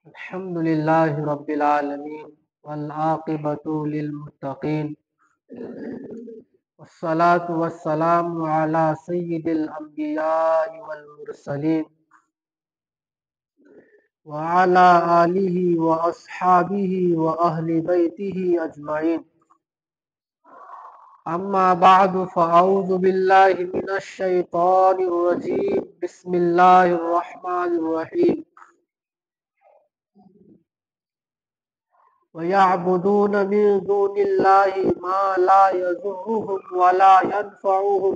الحمد لله رب العالمين والعاقبة للمتقين والصلاة والسلام على سيد الأنبياء والمرسلين وعلى آله وأصحابه وأهل بيته أجمعين. أما بعد فأعوذ بالله من الشيطان الرجيم. بسم الله الرحمن الرحيم. وَيَعْبُدُونَ مِن دُونِ اللَّهِ مَا لَا يَضُرُّهُمْ وَلَا يَنفَعُهُمْ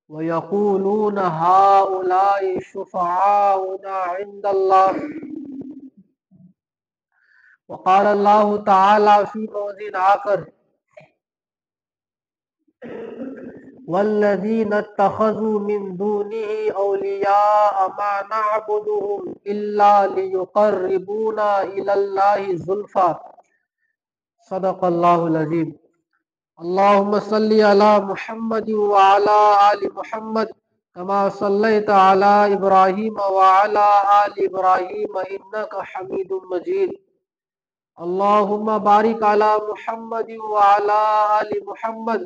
وَيَقُولُونَ هَؤُلَاءِ شُفَعَاؤُنَا عِندَ اللَّهِ. وقال الله تعالى في موضع آخر: وَالَّذِينَ اتَّخَذُوا مِن دُونِهِ أَوْلِيَاءَ مَا نَعْبُدُهُمْ إِلَّا لِيُقَرِّبُونَا إِلَى اللَّهِ زُلْفَىٰ. صدق اللہ العظیم. اللهم صل على محمد وعلى آل محمد كما صليت على إبراهيم وعلى آل إبراهيم إنك حميد مجيد. اللهم بارك على محمد وعلى آل محمد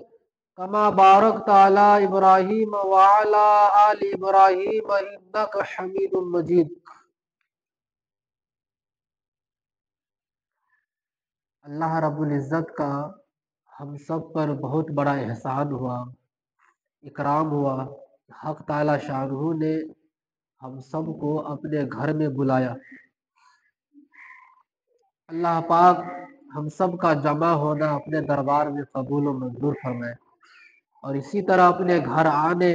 كما باركت على إبراهيم وعلى آل إبراهيم إنك حميد مجيد. اللہ رب العزت کا ہم سب پر بہت بڑا احسان ہوا، اکرام ہوا. حق تعالی شانہ نے ہم سب کو اپنے گھر میں بلایا. اللہ پاک ہم سب کا جمع ہونا اپنے دربار میں قبول و منظور فرمائے، اور اسی طرح اپنے گھر آنے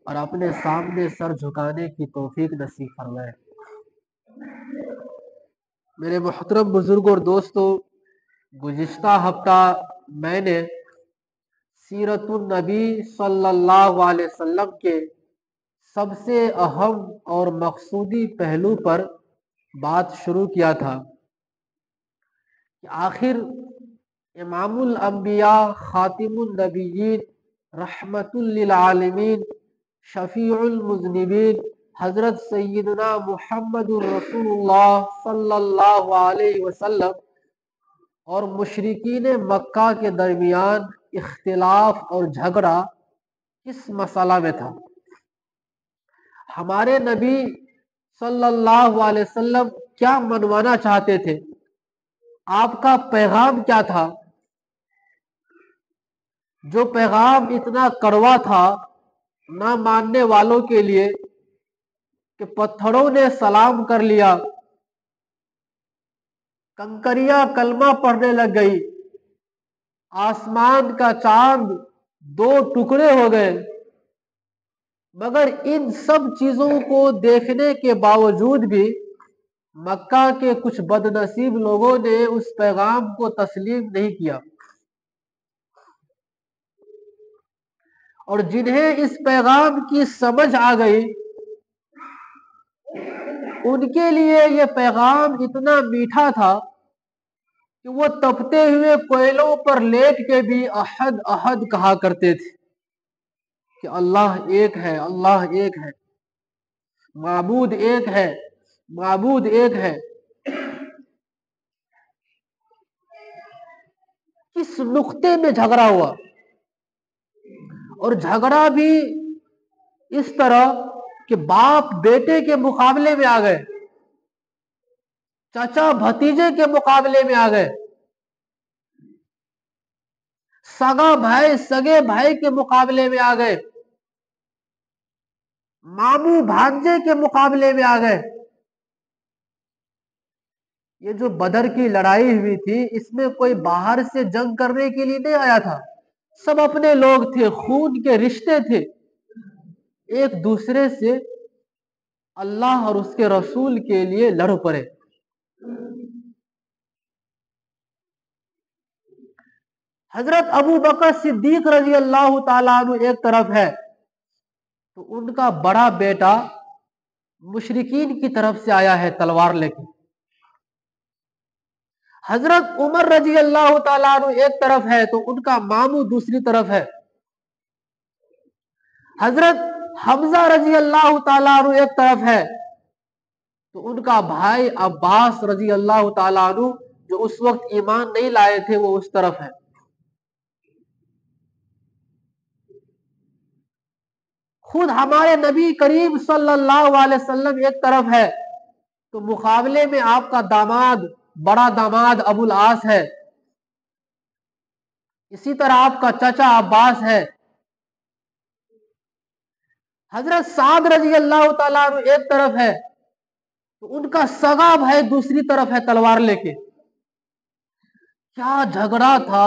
اور اپنے سامنے سر جھکانے کی توفیق نصیب فرمائے. میرے محترم بزرگوں اور دوستوں، گزشتہ ہفتہ میں نے سیرت النبی صلی اللہ علیہ وسلم کے سب سے اہم اور مقصودی پہلو پر بات شروع کیا تھا کہ آخر امام الانبیاء خاتم النبیین رحمت للعالمین شفیع المذنبین حضرت سیدنا محمد رسول اللہ صلی اللہ علیہ وسلم اور مشرکین مکہ کے درمیان اختلاف اور جھگڑا کس مسئلہ میں تھا. ہمارے نبی صلی اللہ علیہ وسلم کیا منوانا چاہتے تھے، آپ کا پیغام کیا تھا، جو پیغام اتنا کڑوا تھا نہ ماننے والوں کے لیے کہ پتھروں نے سلام کر لیا، کنکریاں کلمہ پڑھنے لگ گئی، آسمان کا چاند دو ٹکڑے ہو گئے. مگر ان سب چیزوں کو دیکھنے کے باوجود بھی مکہ کے کچھ بد نصیب لوگوں نے اس پیغام کو تسلیم نہیں کیا، اور جنہیں اس پیغام کی سمجھ آ گئی ان کے لیے یہ پیغام اتنا میٹھا تھا کہ وہ تپتے ہوئے کوئلوں پر لیٹ کے بھی احد احد کہا کرتے تھے کہ اللہ ایک ہے، اللہ ایک ہے، معبود ایک ہے، معبود ایک ہے. کس نقطے میں جھگڑا ہوا، اور جھگڑا بھی اس طرح کہ باپ بیٹے کے مقابلے میں آ گئے، چچا بھتیجے کے مقابلے میں آ گئے، سگا بھائی سگے بھائی کے مقابلے میں آ گئے، ماموں بھانجے کے مقابلے میں آ گئے. یہ جو بدر کی لڑائی ہوئی تھی اس میں کوئی باہر سے جنگ کرنے کے لیے نہیں آیا تھا، سب اپنے لوگ تھے، خون کے رشتے تھے. ایک دوسرے سے اللہ اور اس کے رسول کے لیے لڑ پڑے. حضرت ابو بکر صدیق رضی اللہ تعالیٰ عنہ ایک طرف ہے تو ان کا بڑا بیٹا مشرکین کی طرف سے آیا ہے تلوار لے کے. حضرت عمر رضی اللہ تعالیٰ عنہ ایک طرف ہے تو ان کا ماموں دوسری طرف ہے. حضرت حمزہ رضی اللہ تعالیٰ عنہ ایک طرف ہے تو ان کا بھائی عباس رضی اللہ تعالیٰ عنہ جو اس وقت ایمان نہیں لائے تھے وہ اس طرف ہے. خود ہمارے نبی کریم صلی اللہ علیہ وسلم ایک طرف ہے تو مقابلے میں آپ کا داماد بڑا داماد ابو العاص ہے, اسی طرح آپ کا چچا عباس ہے, حضرت سعد رضی اللہ تعالیٰ عنہ ایک طرف ہے تو ان کا سگا بھائی دوسری طرف ہے تلوار لے کے. کیا جھگڑا تھا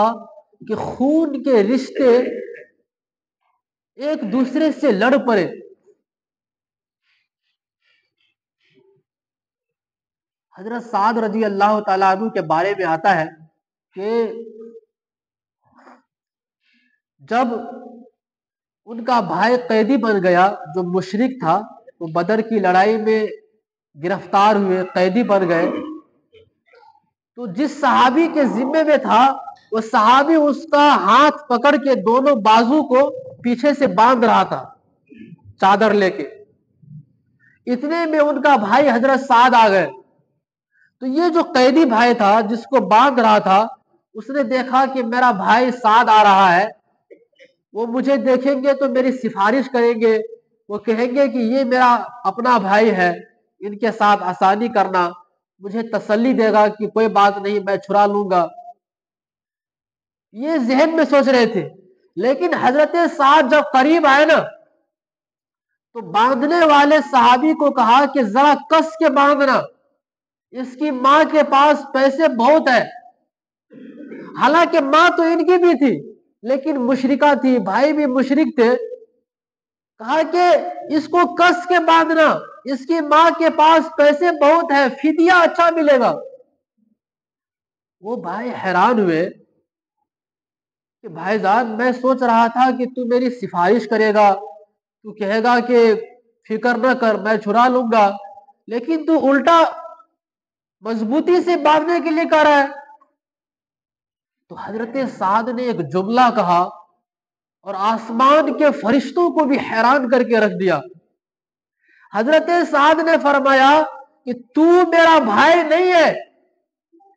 کہ خون کے رشتے ایک دوسرے سے لڑ پڑے. حضرت سعد رضی اللہ تعالیٰ عنہ کے بارے میں آتا ہے کہ جب ان کا بھائی قیدی بن گیا جو مشرک تھا, وہ بدر کی لڑائی میں گرفتار ہوئے, قیدی بن گئے, تو جس صحابی کے ذمے میں تھا وہ صحابی اس کا ہاتھ پکڑ کے دونوں بازو کو پیچھے سے باندھ رہا تھا چادر لے کے. اتنے میں ان کا بھائی حضرت سعد آ گئے. تو یہ جو قیدی بھائی تھا جس کو باندھ رہا تھا, اس نے دیکھا کہ میرا بھائی سعد آ رہا ہے, وہ مجھے دیکھیں گے تو میری سفارش کریں گے, وہ کہیں گے کہ یہ میرا اپنا بھائی ہے, ان کے ساتھ آسانی کرنا, مجھے تسلی دے گا کہ کوئی بات نہیں میں چھڑا لوں گا. یہ ذہن میں سوچ رہے تھے. لیکن حضرت سعد جب قریب آئے نا تو باندھنے والے صحابی کو کہا کہ ذرا کس کے باندھنا, اس کی ماں کے پاس پیسے بہت ہے. حالانکہ ماں تو ان کی بھی تھی لیکن مشرکہ تھی, بھائی بھی مشرک تھے. کہا کہ اس کو کس کے باندھنا, اس کی ماں کے پاس پیسے بہت ہے, فدیہ اچھا ملے گا. وہ بھائی حیران ہوئے کہ بھائی جان میں سوچ رہا تھا کہ تو میری سفارش کرے گا, تو کہے گا کہ فکر نہ کر میں چھڑا لوں گا, لیکن تو الٹا مضبوطی سے باندھنے کے لیے کہہ رہا ہے. تو حضرت سعد نے ایک جملہ کہا اور آسمان کے فرشتوں کو بھی حیران کر کے رکھ دیا. حضرت سعد نے فرمایا کہ تو میرا بھائی نہیں ہے,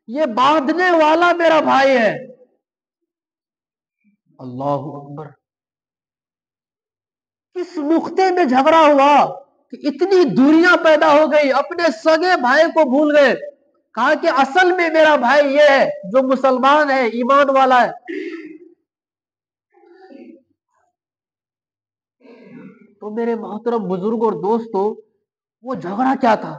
یہ باندھنے والا میرا بھائی ہے. اللہ اکبر. کس نقطے میں جھگڑا ہوا کہ اتنی دوریاں پیدا ہو گئی, اپنے سگے بھائی کو بھول گئے. کہا کہ اصل میں میرا بھائی یہ ہے جو مسلمان ہے, ایمان والا ہے. تو میرے محترم بزرگ اور دوستو, وہ جھگڑا کیا تھا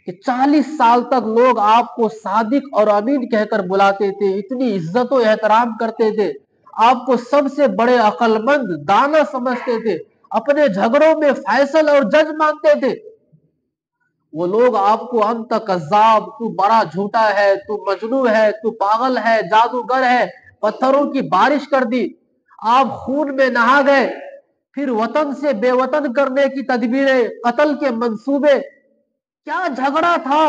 کہ 40 سال تک لوگ آپ کو صادق اور امین کہہ کر بلاتے تھے, اتنی عزت و احترام کرتے تھے, آپ کو سب سے بڑے عقل مند دانا سمجھتے تھے, اپنے جھگڑوں میں فیصل اور جج مانتے تھے. وہ لوگ آپ کو انت کذاب, تو بڑا جھوٹا ہے, تو مجنون ہے, تو پاگل ہے, جادوگر ہے, پتھروں کی بارش کر دی. آپ خون میں نہا گئے, پھر وطن سے بے وطن کرنے کی تدبیریں, قتل کے منصوبے. کیا جھگڑا تھا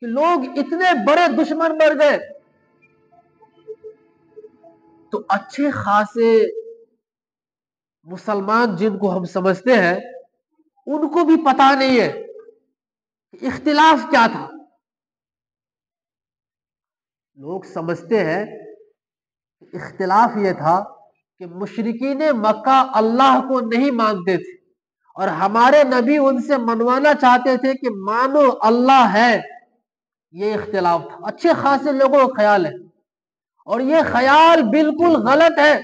کہ لوگ اتنے بڑے دشمن بن گئے. تو اچھے خاصے مسلمان جن کو ہم سمجھتے ہیں ان کو بھی پتا نہیں ہے کہ اختلاف کیا تھا. لوگ سمجھتے ہیں کہ اختلاف یہ تھا کہ مشرکین مکہ اللہ کو نہیں مانتے تھے اور ہمارے نبی ان سے منوانا چاہتے تھے کہ مانو اللہ ہے. یہ اختلاف تھا, اچھے خاصے لوگوں کا خیال ہے, اور یہ خیال بالکل غلط ہے.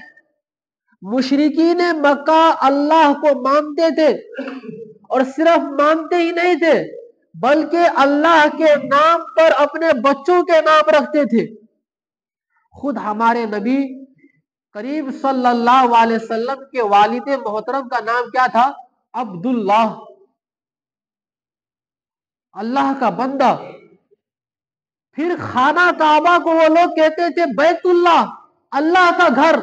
مشرکین مکہ اللہ کو مانتے تھے, اور صرف مانتے ہی نہیں تھے بلکہ اللہ کے نام پر اپنے بچوں کے نام رکھتے تھے. خود ہمارے نبی کریم صلی اللہ علیہ وسلم کے والد محترم کا نام کیا تھا؟ عبداللہ, اللہ کا بندہ. پھر خانہ کعبہ کو وہ لوگ کہتے تھے بیت اللہ, اللہ کا گھر.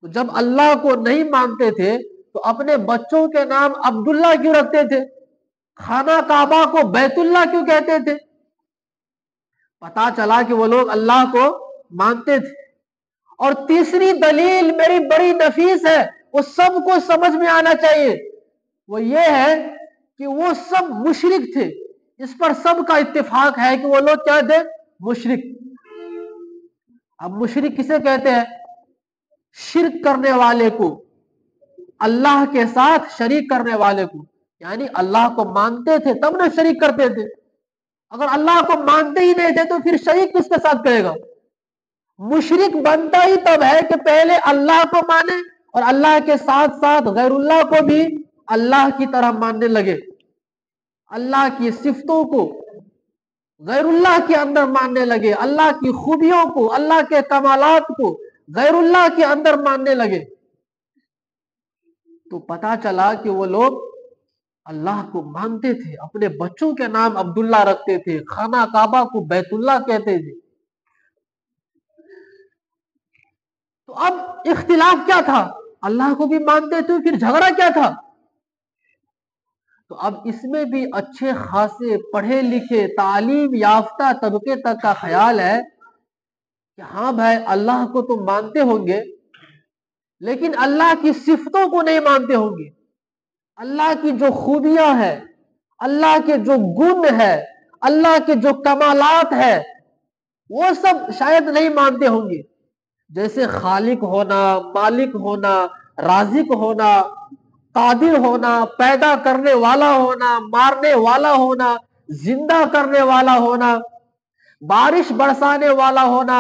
تو جب اللہ کو نہیں مانتے تھے تو اپنے بچوں کے نام عبداللہ کیوں رکھتے تھے؟ خانہ کعبہ کو بیت اللہ کیوں کہتے تھے؟ پتا چلا کہ وہ لوگ اللہ کو مانتے تھے. اور تیسری دلیل میری بڑی نفیس ہے, وہ سب کو سمجھ میں آنا چاہیے, وہ یہ ہے کہ وہ سب مشرک تھے, اس پر سب کا اتفاق ہے کہ وہ لوگ کیا تھے؟ مشرک۔ اب مشرک کسے کہتے ہیں؟ شرک کرنے والے کو، اللہ کے ساتھ شریک کرنے والے کو، یعنی اللہ کو مانتے تھے تب نہ شریک کرتے تھے، اگر اللہ کو مانتے ہی نہیں تھے تو پھر شریک کس کے ساتھ کرے گا؟ مشرک بنتا ہی تب ہے کہ پہلے اللہ کو مانے اور اللہ کے ساتھ ساتھ غیر اللہ کو بھی اللہ کی طرح ماننے لگے، اللہ کی صفتوں کو غیر اللہ کے اندر ماننے لگے، اللہ کی خوبیوں کو، اللہ کے کمالات کو غیر اللہ کے اندر ماننے لگے، تو پتا چلا کہ وہ لوگ اللہ کو مانتے تھے، اپنے بچوں کے نام عبداللہ رکھتے تھے، خانہ کعبہ کو بیت اللہ کہتے تھے۔ تو اب اختلاف کیا تھا؟ اللہ کو بھی مانتے تھے، پھر جھگڑا کیا تھا؟ تو اب اس میں بھی اچھے خاصے پڑھے لکھے تعلیم یافتہ طبقے تک کا خیال ہے کہ ہاں بھائی اللہ کو تم مانتے ہوں گے لیکن اللہ کی صفتوں کو نہیں مانتے ہوں گے، اللہ کی جو خوبیاں ہیں، اللہ کے جو گن ہے، اللہ کے جو کمالات ہے، وہ سب شاید نہیں مانتے ہوں گے، جیسے خالق ہونا، مالک ہونا، رازق ہونا، قادر ہونا، پیدا کرنے والا ہونا، مارنے والا ہونا، زندہ کرنے والا ہونا، بارش برسانے والا ہونا،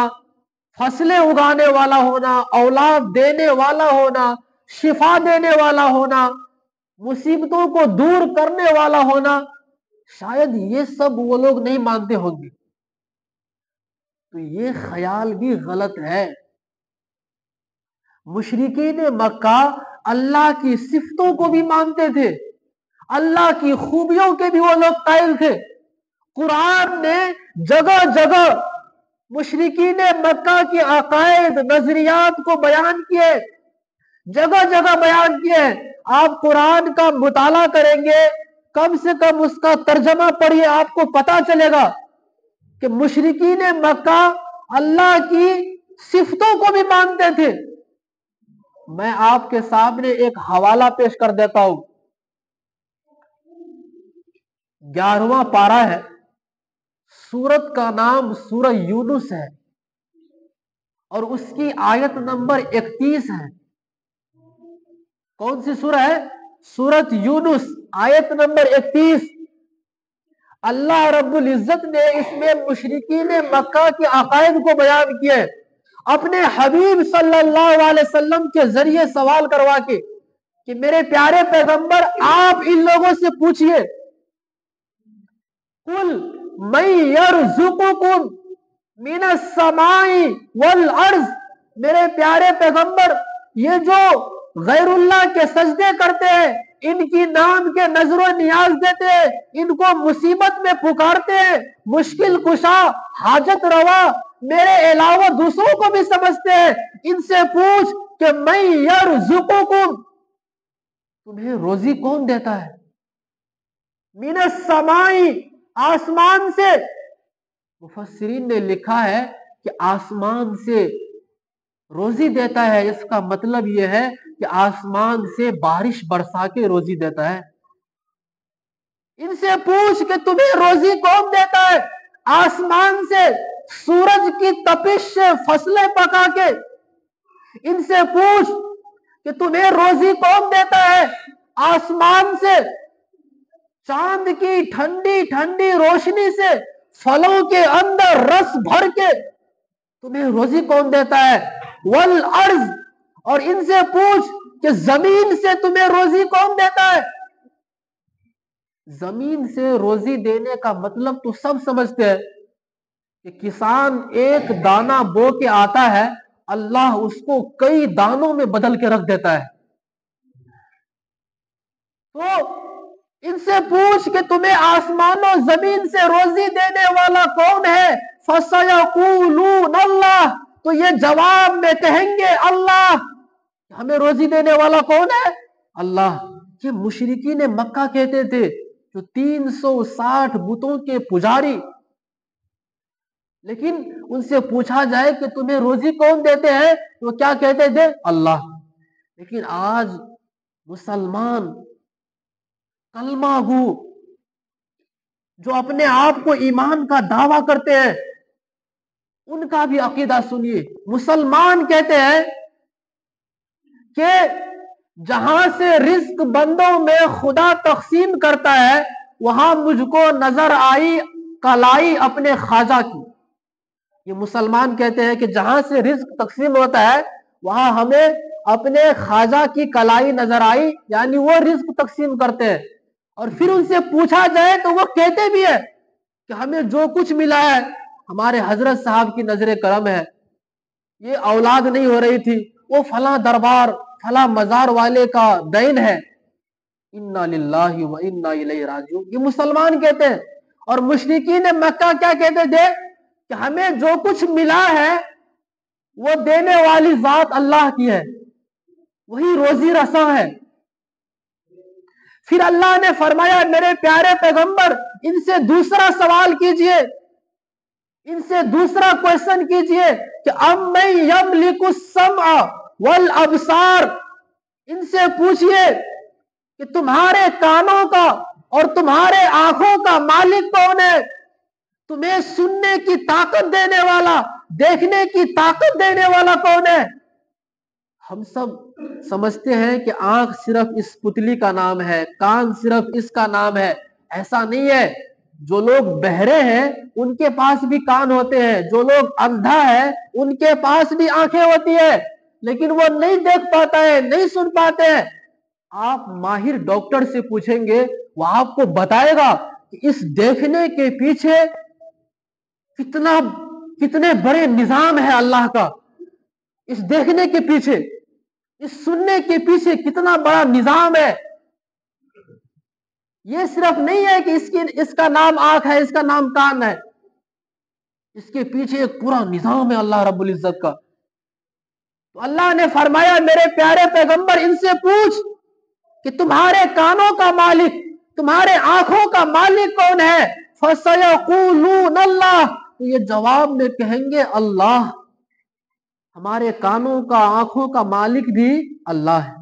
فصلیں اگانے والا ہونا، اولاد دینے والا ہونا، شفا دینے والا ہونا، مصیبتوں کو دور کرنے والا ہونا، شاید یہ سب وہ لوگ نہیں مانتے ہوں گے۔ تو یہ خیال بھی غلط ہے۔ مشرکین مکہ اللہ کی صفتوں کو بھی مانتے تھے، اللہ کی خوبیوں کے بھی وہ لوگ قائل تھے۔ قرآن نے جگہ جگہ مشرکین مکہ کے عقائد نظریات کو بیان کیے، جگہ جگہ بیان کیے۔ آپ قرآن کا مطالعہ کریں گے، کم سے کم اس کا ترجمہ پڑھیے، آپ کو پتا چلے گا کہ مشرکین مکہ اللہ کی صفتوں کو بھی مانتے تھے۔ میں آپ کے سامنے ایک حوالہ پیش کر دیتا ہوں، 11واں پارہ ہے، سورت کا نام سورہ یونس ہے اور اس کی آیت نمبر 31 ہے۔ کون سی سورہ ہے؟ سورت یونس، آیت نمبر 31۔ اللہ رب العزت نے اس میں مشرکین مکہ کے عقائد کو بیان کیا ہے، اپنے حبیب صلی اللہ علیہ وسلم کے ذریعے سوال کروا کے کہ میرے پیارے پیغمبر آپ ان لوگوں سے پوچھئے، قل من یرزقکم من السماء والارض، میرے پیارے پیغمبر یہ جو غیر اللہ کے سجدے کرتے ہیں، ان کی نام کے نظر و نیاز دیتے ہیں، ان کو مصیبت میں پکارتے ہیں، مشکل کشا، حاجت روا میرے علاوہ دوسروں کو بھی سمجھتے ہیں، ان سے پوچھ کہ من یرزقکم، تمہیں روزی کون دیتا ہے؟ من السماء، آسمان سے۔ مفسرین نے لکھا ہے کہ آسمان سے روزی دیتا ہے، اس کا مطلب یہ ہے کہ آسمان سے بارش برسا کے روزی دیتا ہے۔ ان سے پوچھ کہ تمہیں روزی کون دیتا ہے؟ آسمان سے سورج کی تپش سے فصلیں پکا کے۔ ان سے پوچھ کہ تمہیں روزی کون دیتا ہے؟ آسمان سے چاند کی ٹھنڈی ٹھنڈی روشنی سے پھلوں کے اندر رس بھر کے تمہیں روزی کون دیتا ہے؟ والارض، اور ان سے پوچھ کہ زمین سے تمہیں روزی کون دیتا ہے؟ زمین سے روزی دینے کا مطلب تو سب سمجھتے ہیں کہ کسان ایک دانہ بو کے آتا ہے، اللہ اس کو کئی دانوں میں بدل کے رکھ دیتا ہے۔ تو ان سے پوچھ کہ تمہیں آسمان و زمین سے روزی دینے والا کون ہے؟ فَسَيَقُولُونَ اللَّهُ، تو یہ جواب میں کہیں گے اللہ۔ ہمیں روزی دینے والا کون ہے؟ اللہ۔ یہ مشرکین مکہ کہتے تھے جو 360 بتوں کے پجاری، لیکن ان سے پوچھا جائے کہ تمہیں روزی کون دیتے ہیں تو وہ کیا کہتے تھے؟ اللہ۔ لیکن آج مسلمان کلمہ گو جو اپنے آپ کو ایمان کا دعویٰ کرتے ہیں ان کا بھی عقیدہ سنیے. مسلمان کہتے ہیں کہ جہاں سے رزق بندوں میں خدا تقسیم کرتا ہے وہاں مجھ کو نظر آئی کلائی اپنے خواجہ کی. یہ مسلمان کہتے ہیں کہ جہاں سے رزق تقسیم ہوتا ہے وہاں ہمیں اپنے خواجہ کی کلائی نظر آئی، یعنی وہ رزق تقسیم کرتے ہیں. اور پھر ان سے پوچھا جائے تو وہ کہتے بھی ہے کہ ہمیں جو کچھ ملا ہے ہمارے حضرت صاحب کی نظر کرم ہے. یہ اولاد نہیں ہو رہی تھی، وہ فلاں دربار فلاں مزار والے کا دین ہے. انا للہ و انا الیہ راجعون. یہ مسلمان کہتے ہیں. اور مشرکین مکہ کیا کہتے تھے کہ ہمیں جو کچھ ملا ہے وہ دینے والی ذات اللہ کی ہے، وہی روزی رساں ہے. پھر اللہ نے فرمایا میرے پیارے پیغمبر ان سے دوسرا سوال کیجئے، ان سے دوسرا کوشچن کیجئے کہ امن یملک السمع والابصار. ان سے پوچھئے کہ تمہارے کانوں کا اور تمہارے آنکھوں کا مالک کون ہے؟ تمہیں سننے کی طاقت دینے والا، دیکھنے کی طاقت دینے والا کون ہے؟ ہم سب سمجھتے ہیں کہ آنکھ صرف اس پتلی کا نام ہے، کان صرف اس کا نام ہے. ایسا نہیں ہے. جو لوگ بہرے ہیں ان کے پاس بھی کان ہوتے ہیں، جو لوگ اندھا ہے ان کے پاس بھی آنکھیں ہوتی ہے، لیکن وہ نہیں دیکھ پاتا ہے، نہیں سن پاتے ہیں. آپ ماہر ڈاکٹر سے پوچھیں گے وہ آپ کو بتائے گا کہ اس دیکھنے کے پیچھے کتنے بڑے نظام ہے اللہ کا. اس دیکھنے کے پیچھے، اس سننے کے پیچھے کتنا بڑا نظام ہے. یہ صرف نہیں ہے کہ اس کا نام آنکھ ہے، اس کا نام کان ہے. اس کے پیچھے ایک پورا نظام ہے اللہ رب العزت کا. تو اللہ نے فرمایا میرے پیارے پیغمبر ان سے پوچھ کہ تمہارے کانوں کا مالک، تمہارے آنکھوں کا مالک کون ہے؟ فَسَيَقُولُونَ اللَّهُ. تو یہ جواب میں کہیں گے اللہ. ہمارے کانوں کا آنکھوں کا مالک بھی اللہ ہے.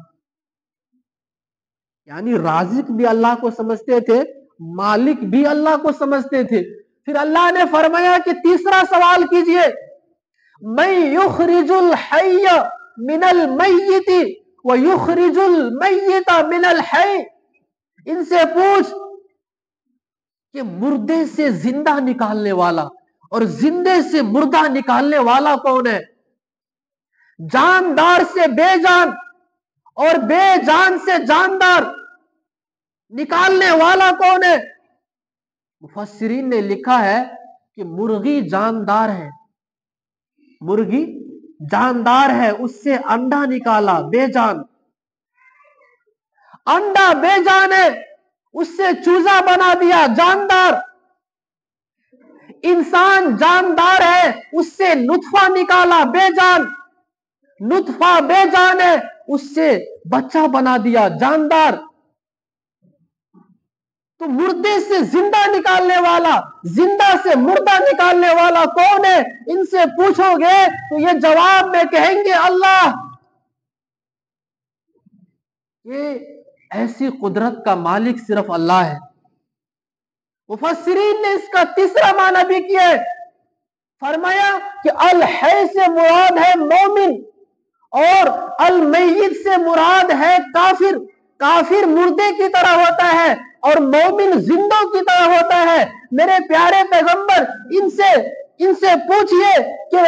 یعنی رازق بھی اللہ کو سمجھتے تھے، مالک بھی اللہ کو سمجھتے تھے. پھر اللہ نے فرمایا کہ تیسرا سوال کیجئے من یخرج الحی من المیت ویخرج المیت من الحی. ان سے پوچھ کہ مردے سے زندہ نکالنے والا اور زندے سے مردہ نکالنے والا کون ہے؟ جاندار سے بے جان اور بے جان سے جاندار نکالنے والا کون ہے؟ مفسرین نے لکھا ہے کہ مرغی جاندار ہے، مرغی جاندار ہے، اس سے انڈا نکالا بے جان. انڈا بے جان ہے، اس سے چوزا بنا دیا جاندار. انسان جاندار ہے، اس سے نطفہ نکالا بے جان، نطفہ بے جان ہے، اس سے بچہ بنا دیا جاندار. تو مردے سے زندہ نکالنے والا، زندہ سے مردہ نکالنے والا کون ہے؟ ان سے پوچھو گے تو یہ جواب میں کہیں گے اللہ. یہ ایسی قدرت کا مالک صرف اللہ ہے. مفسرین نے اس کا تیسرا معنی بھی کیا ہے. فرمایا کہ الحی سے مراد ہے مومن اور المیت سے مراد ہے کافر. کافر مردے کی طرح ہوتا ہے اور مومن زندوں کی طرح ہوتا ہے. میرے پیارے پیغمبر ان سے پوچھئے کہ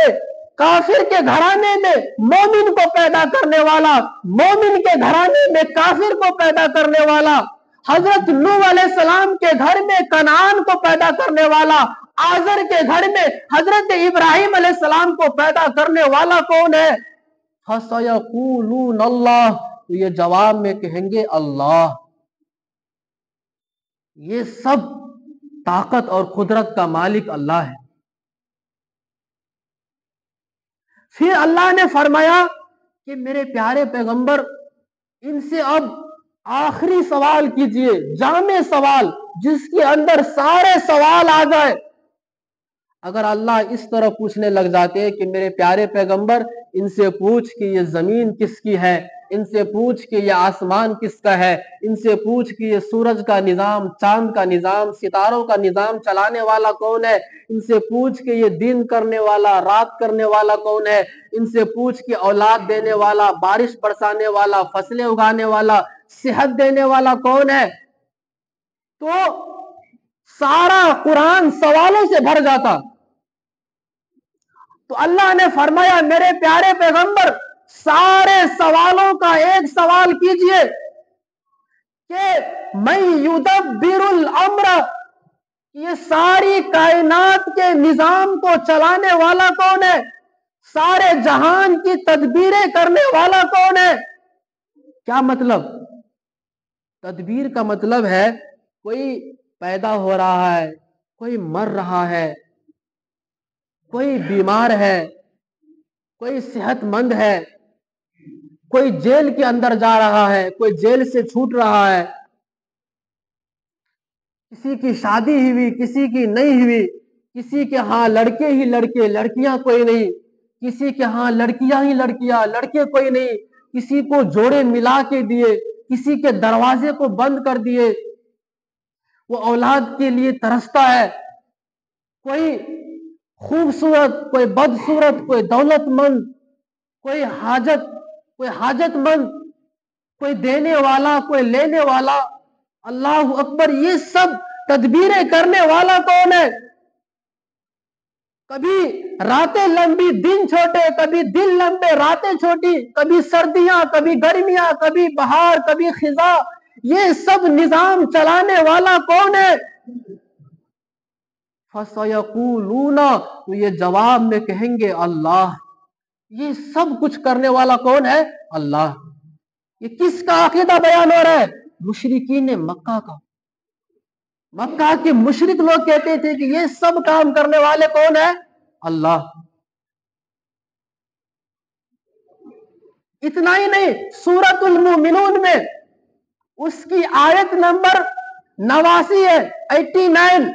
کافر کے گھرانے میں مومن کو پیدا کرنے والا، مومن کے گھرانے میں کافر کو پیدا کرنے والا، حضرت نوح علیہ السلام کے گھر میں کنعان کو پیدا کرنے والا، آزر کے گھر میں حضرت ابراہیم علیہ السلام کو پیدا کرنے والا کون ہے؟ فَسَيَقُولُونَ اللَّهُ. تو یہ جواب میں کہیں گے اللہ. یہ سب طاقت اور قدرت کا مالک اللہ ہے. پھر اللہ نے فرمایا کہ میرے پیارے پیغمبر ان سے اب آخری سوال کیجئے، جامع سوال جس کے اندر سارے سوال آ جائے. اگر اللہ اس طرح پوچھنے لگ جاتے کہ میرے پیارے پیغمبر ان سے پوچھ کہ یہ زمین کس کی ہے، ان سے پوچھ کہ یہ آسمان کس کا ہے، ان سے پوچھ کہ یہ سورج کا نظام، چاند کا نظام، ستاروں کا نظام چلانے والا کون ہے، ان سے پوچھ کہ یہ دن کرنے والا، رات کرنے والا کون ہے، ان سے پوچھ کہ اولاد دینے والا، بارش برسانے والا، فصلیں اگانے والا، صحت دینے والا کون ہے۔ تو سارا قرآن سوالوں سے بھر جاتا۔ تو اللہ نے فرمایا میرے پیارے پیغمبر سارے سوالوں کا ایک سوال کیجئے کہ من یدبر الامر، یہ ساری کائنات کے نظام کو چلانے والا کون ہے، سارے جہان کی تدبیریں کرنے والا کون ہے۔ کیا مطلب؟ تدبیر کا مطلب ہے کوئی پیدا ہو رہا ہے، کوئی مر رہا ہے، کوئی بیمار ہے، کوئی صحت مند ہے، کوئی جیل کے اندر جا رہا ہے، کوئی جیل سے چھوٹ رہا ہے، کسی کی شادی ہوئی، کسی کی نہیں ہوئی، کسی کے ہاں لڑکے ہی لڑکے، لڑکیاں کوئی نہیں، کسی کے ہاں لڑکیاں ہی لڑکیاں، لڑکے کوئی نہیں، کسی کو جوڑے ملا کے دیے، کسی کے دروازے کو بند کر دیے، وہ اولاد کے لیے ترستا ہے، کوئی خوبصورت، کوئی بدصورت، کوئی دولت مند، کوئی حاجت مند، کوئی دینے والا، کوئی لینے والا۔ اللہ اکبر، یہ سب تدبیریں کرنے والا کون ہے؟ کبھی راتیں لمبی دن چھوٹے، کبھی دن لمبے راتیں چھوٹی، کبھی سردیاں، کبھی گرمیاں، کبھی بہار، کبھی خزاں، یہ سب نظام چلانے والا کون ہے؟ فَسَيَقُولُونَ، تو یہ جواب میں کہیں گے اللہ۔ یہ سب کچھ کرنے والا کون ہے؟ اللہ۔ یہ کس کا عقیدہ بیان ہو رہا ہے؟ مشرکین مکہ کا۔ مکہ کے مشرک لوگ کہتے تھے کہ یہ سب کام کرنے والے کون ہے؟ اللہ۔ اتنا ہی نہیں، سورۃ المومنون میں اس کی آیت نمبر 89 ہے، 89،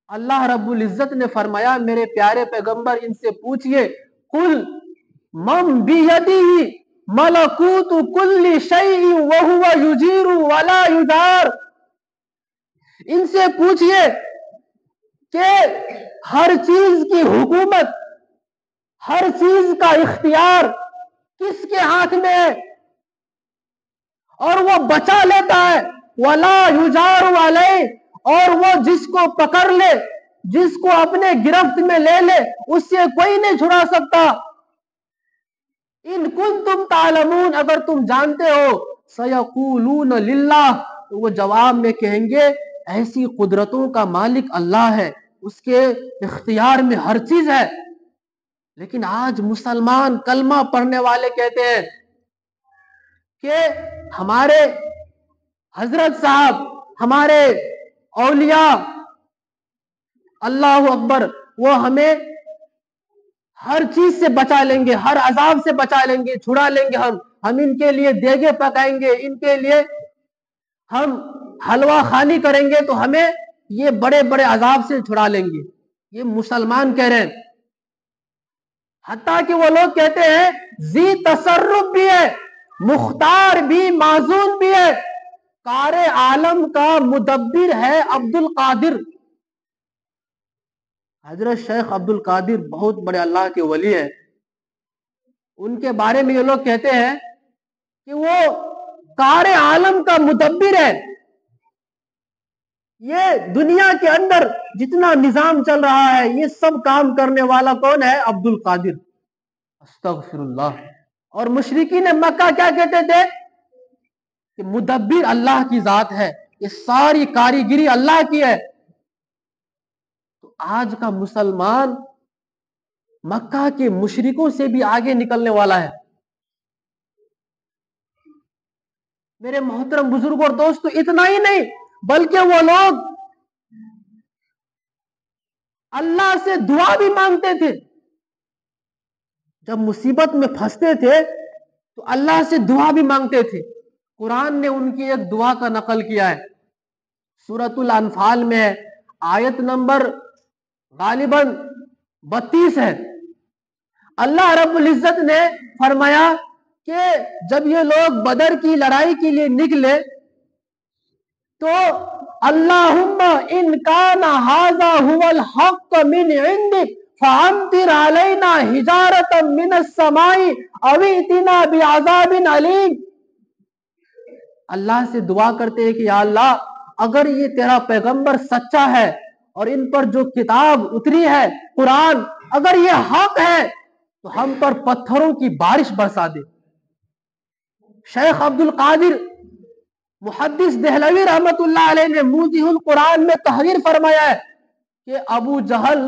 اللہ رب العزت نے فرمایا میرے پیارے پیغمبر ان سے پوچھئے قل من بیدہ ملکوت کل شیء وہو یجیر ولا یجار، ان سے پوچھئے کہ ہر چیز کی حکومت، ہر چیز کا اختیار کس کے ہاتھ میں ہے، اور وہ بچا لیتا ہے، ولا یجار علیہ، اور وہ جس کو پکڑ لے، جس کو اپنے گرفت میں لے لے، اس سے کوئی نہیں چھڑا سکتا۔ ان کنتم تعلمون، اگر تم جانتے ہو، سیقولون للہ، تو وہ جواب میں کہیں گے ایسی قدرتوں کا مالک اللہ ہے، اس کے اختیار میں ہر چیز ہے۔ لیکن آج مسلمان کلمہ پڑھنے والے کہتے ہیں کہ ہمارے حضرت صاحب، ہمارے اولیاء، اللہ اکبر، وہ ہمیں ہر چیز سے بچا لیں گے، ہر عذاب سے بچا لیں گے، چھڑا لیں گے، ہم ان کے لیے دیگیں پکائیں گے، ان کے لیے ہم حلوہ خانی کریں گے تو ہمیں یہ بڑے بڑے عذاب سے چھڑا لیں گے۔ یہ مسلمان کہہ رہے ہیں، حتیٰ کہ وہ لوگ کہتے ہیں ذی تصرف بھی ہے، مختار بھی، معزون بھی ہے، کار عالم کا مدبر ہے عبد القادر۔ حضرت شیخ عبد القادر بہت بڑے اللہ کے ولی ہیں، ان کے بارے میں یہ لوگ کہتے ہیں کہ وہ کار عالم کا مدبر ہے۔ یہ دنیا کے اندر جتنا نظام چل رہا ہے یہ سب کام کرنے والا کون ہے؟ عبد القادر۔ استغفر اللہ۔ اور مشرکین مکہ کیا کہتے تھے کہ مدبر اللہ کی ذات ہے، یہ ساری کاریگری اللہ کی ہے۔ تو آج کا مسلمان مکہ کے مشرکوں سے بھی آگے نکلنے والا ہے۔ میرے محترم بزرگ اور دوستو، اتنا ہی نہیں بلکہ وہ لوگ اللہ سے دعا بھی مانگتے تھے، جب مصیبت میں پھنستے تھے تو اللہ سے دعا بھی مانگتے تھے۔ قرآن نے ان کی ایک دعا کا نقل کیا ہے، سورۃ الانفال میں ہے، آیت نمبر غالباً 32 ہے۔ اللہ رب العزت نے فرمایا کہ جب یہ لوگ بدر کی لڑائی کے لیے نکلے تو اللہم ان کان ھذا ھو الحق من عندک فامطر علینا حجارۃ من السماء او ائتنا بعذاب علیم. اللہ سے دعا کرتے ہیں کہ یا اللہ اگر یہ تیرا پیغمبر سچا ہے اور ان پر جو کتاب اتری ہے قرآن اگر یہ حق ہے تو ہم پر پتھروں کی بارش برسا دے. شیخ عبد القادر محدث دہلوی رحمت اللہ علیہ نے موجز القرآن میں تحریر فرمایا ہے کہ ابو جہل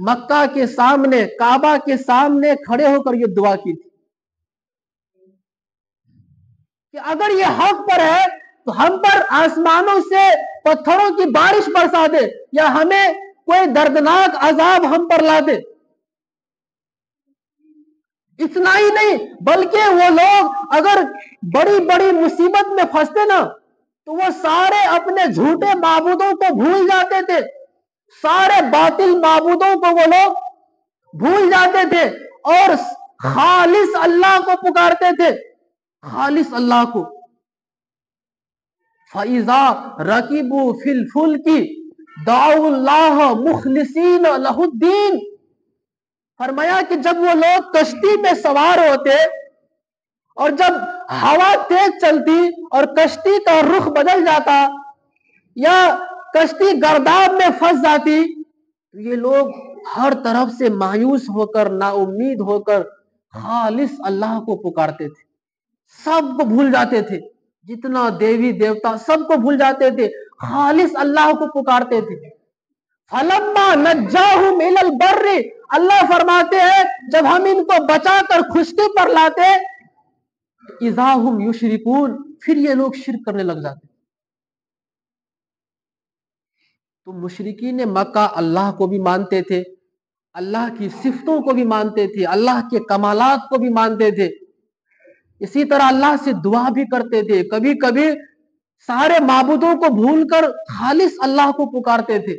مکہ کے سامنے کعبہ کے سامنے کھڑے ہو کر یہ دعا کی تھی کہ اگر یہ حق پر ہے تو ہم پر آسمانوں سے پتھروں کی بارش برسا دے یا ہمیں کوئی دردناک عذاب ہم پر لا دے. اتنا ہی نہیں بلکہ وہ لوگ اگر بڑی بڑی مصیبت میں پھنستے نا تو وہ سارے اپنے جھوٹے معبودوں کو بھول جاتے تھے, سارے باطل معبودوں کو وہ لوگ بھول جاتے تھے اور خالص اللہ کو پکارتے تھے, خالص اللہ کو. فَإِذَا رَكِبُوا فِي الْفُلْكِ دَعَوُا اللَّهَ مُخْلِصِينَ لَهُ الدِّينَ. فرمایا کہ جب وہ لوگ کشتی میں سوار ہوتے اور جب ہوا تیز چلتی اور کشتی کا رخ بدل جاتا یا کشتی گرداب میں پھنس جاتی تو یہ لوگ ہر طرف سے مایوس ہو کر نا امید ہو کر خالص اللہ کو پکارتے تھے, سب کو بھول جاتے تھے, جتنا دیوی دیوتا سب کو بھول جاتے تھے, خالص اللہ کو پکارتے تھے. فَلَمَّا نَجَّاهُمْ إِلَى الْبَرِّ اللہ فرماتے ہیں جب ہم ان کو بچا کر خشکی پر لاتے اِذَا هُمْ يُشْرِكُونَ پھر یہ لوگ شرک کرنے لگ جاتے. تو مشرکین مکہ اللہ کو بھی مانتے تھے, اللہ کی صفتوں کو بھی مانتے تھے, اللہ کے کمالات کو بھی مانتے تھے, اسی طرح اللہ سے دعا بھی کرتے تھے, کبھی کبھی سارے معبودوں کو بھول کر خالص اللہ کو پکارتے تھے.